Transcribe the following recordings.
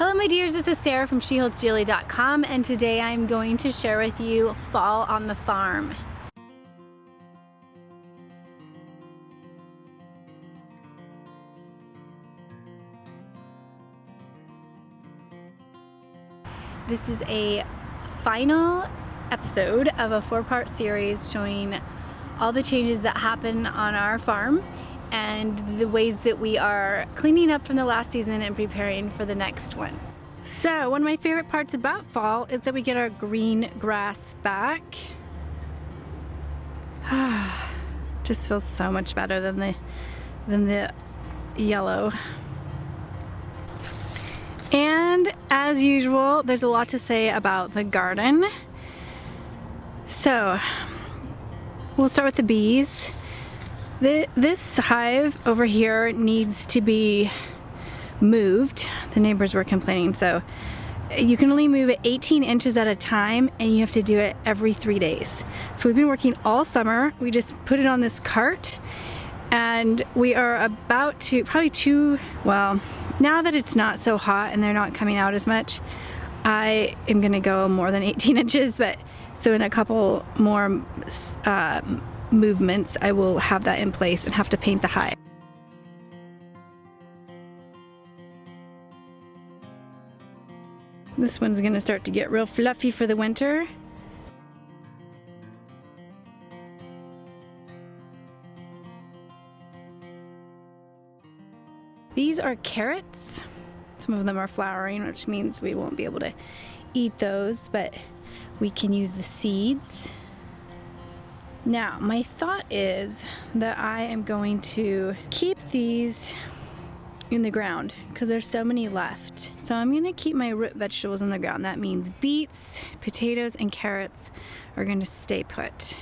Hello my dears, this is Sarah from sheholdsdearly.com, and today I'm going to share with you fall on the farm. This is a final episode of a 4-part series showing all the changes that happen on our farm and the ways that we are cleaning up from the last season and preparing for the next one. So one of my favorite parts about fall is that we get our green grass back. Just feels so much better than the yellow. And as usual, there's a lot to say about the garden. So we'll start with the bees. This hive over here needs to be moved. The neighbors were complaining. So you can only move it 18 inches at a time, and you have to do it every 3 days. So we've been working all summer. We just put it on this cart, and we are about to, well, now that it's not so hot and they're not coming out as much, I am gonna go more than 18 inches, but so in a couple more movements, I will have that in place and have to paint the hive. This one's gonna start to get real fluffy for the winter. These are carrots. Some of them are flowering, which means we won't be able to eat those, but we can use the seeds. Now, my thought is that I am going to keep these in the ground because there's so many left. So I'm gonna keep my root vegetables in the ground. That means beets, potatoes, and carrots are gonna stay put.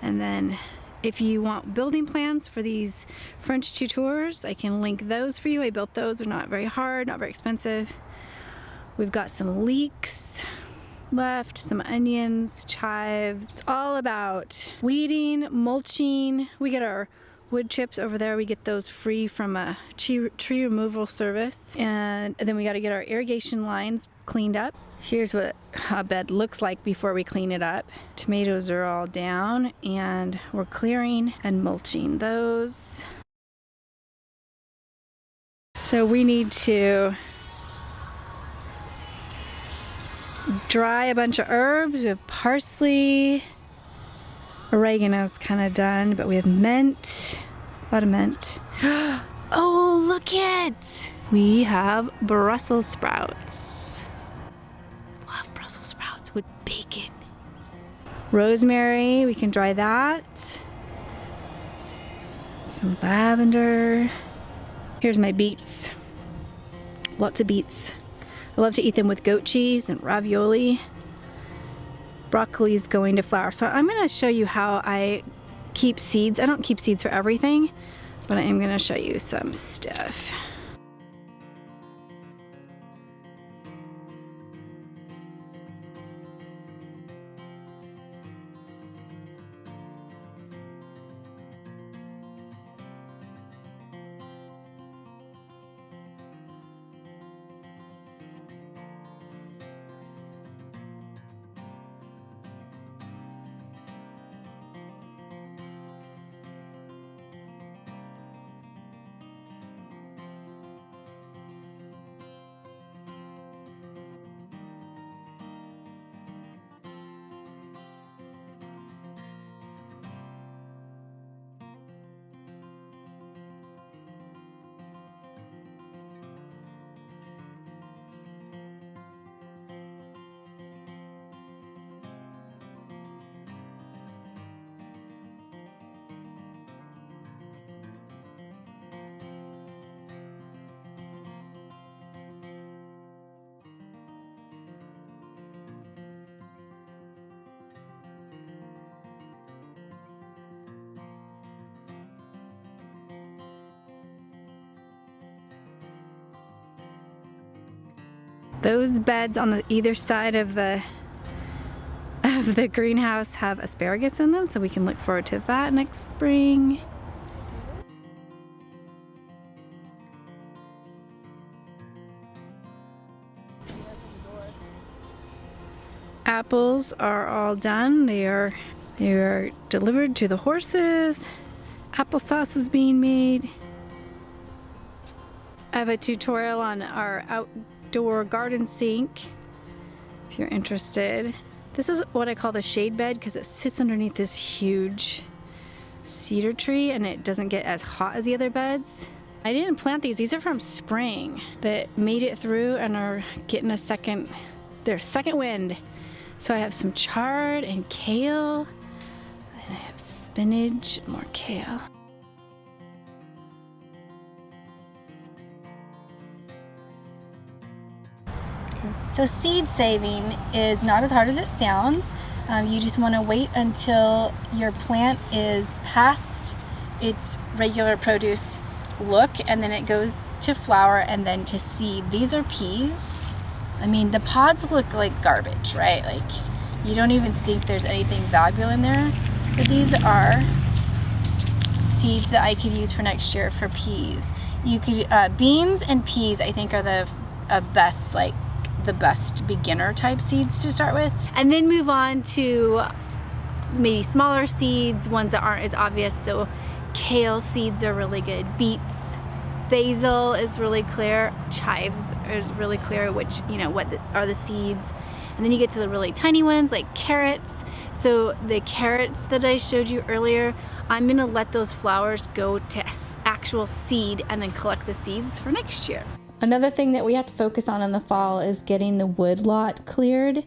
And then if you want building plans for these French tutors, I can link those for you. I built those. They're not very hard, not very expensive. We've got some leeks left, some onions, chives. It's all about weeding, mulching. We get our wood chips over there. We get those free from a tree removal service. And then we got to get our irrigation lines cleaned up. Here's what a bed looks like before we clean it up. Tomatoes are all down, and we're clearing and mulching those. So we need to dry a bunch of herbs. We have parsley. Oregano's kind of done, but we have mint. A lot of mint. Oh, look it! We have Brussels sprouts. Love Brussels sprouts with bacon. Rosemary, we can dry that. Some lavender. Here's my beets. Lots of beets. I love to eat them with goat cheese and ravioli. Broccoli's going to flower. So I'm going to show you how I keep seeds. I don't keep seeds for everything, but I am going to show you some stuff. Those beds on the either side of the greenhouse have asparagus in them, so we can look forward to that next spring. apples are all done. They are delivered to the horses. Applesauce is being made. I have a tutorial on our outdoor garden sink if you're interested. This is what I call the shade bed because it sits underneath this huge cedar tree and it doesn't get as hot as the other beds. I didn't plant these are from spring that made it through and are getting their second wind. So I have some chard and kale, and I have spinach, more kale. So seed saving is not as hard as it sounds. You just want to wait until your plant is past its regular produce look, and then it goes to flower and then to seed. These are peas. I mean, the pods look like garbage, right? Like, you don't even think there's anything valuable in there. But these are seeds that I could use for next year for peas. You could, beans and peas I think are the best, like the best beginner type seeds to start with. And then move on to maybe smaller seeds, ones that aren't as obvious. So kale seeds are really good. Beets, basil is really clear. Chives is really clear, which, you know, are the seeds. And then you get to the really tiny ones like carrots. So the carrots that I showed you earlier, I'm gonna let those flowers go to actual seed and then collect the seeds for next year. Another thing that we have to focus on in the fall is getting the wood lot cleared.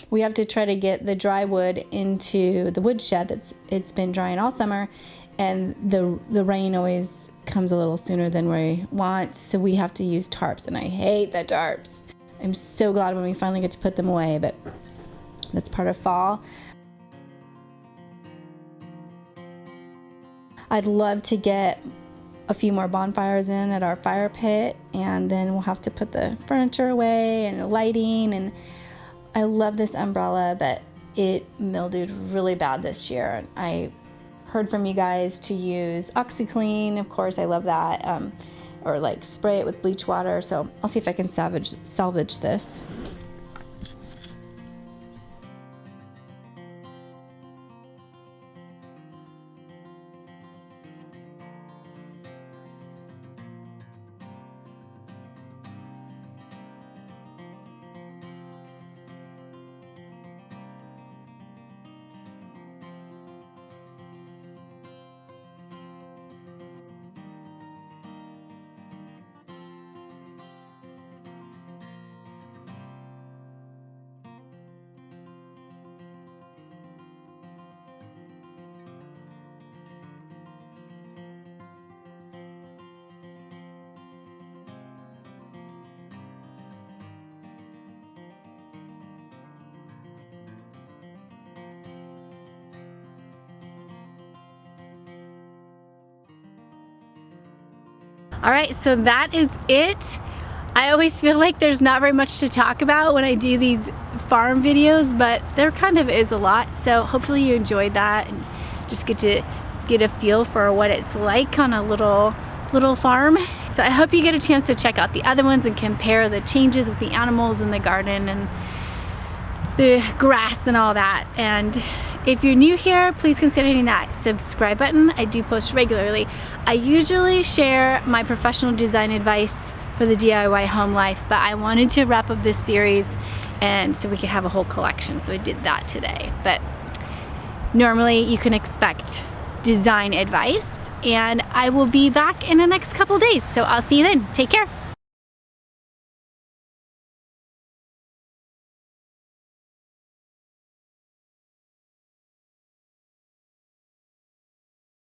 We have to try to get the dry wood into the wood shed it's been drying all summer, and the rain always comes a little sooner than we want, so we have to use tarps, and I hate the tarps. I'm so glad when we finally get to put them away, but that's part of fall. I'd love to get a few more bonfires in at our fire pit, and then we'll have to put the furniture away and lighting. And I love this umbrella, but it mildewed really bad this year. I heard from you guys to use OxyClean, of course I love that, or like spray it with bleach water. So I'll see if I can salvage this. All right, so that is it. I always feel like there's not very much to talk about when I do these farm videos, but there kind of is a lot. So hopefully you enjoyed that and just get to get a feel for what it's like on a little farm. So I hope you get a chance to check out the other ones and compare the changes with the animals in the garden and the grass and all that. And if you're new here, please consider hitting that subscribe button. I do post regularly. I usually share my professional design advice for the DIY home life, but I wanted to wrap up this series and so we could have a whole collection, so I did that today. But normally you can expect design advice, and I will be back in the next couple days, so I'll see you then. Take care.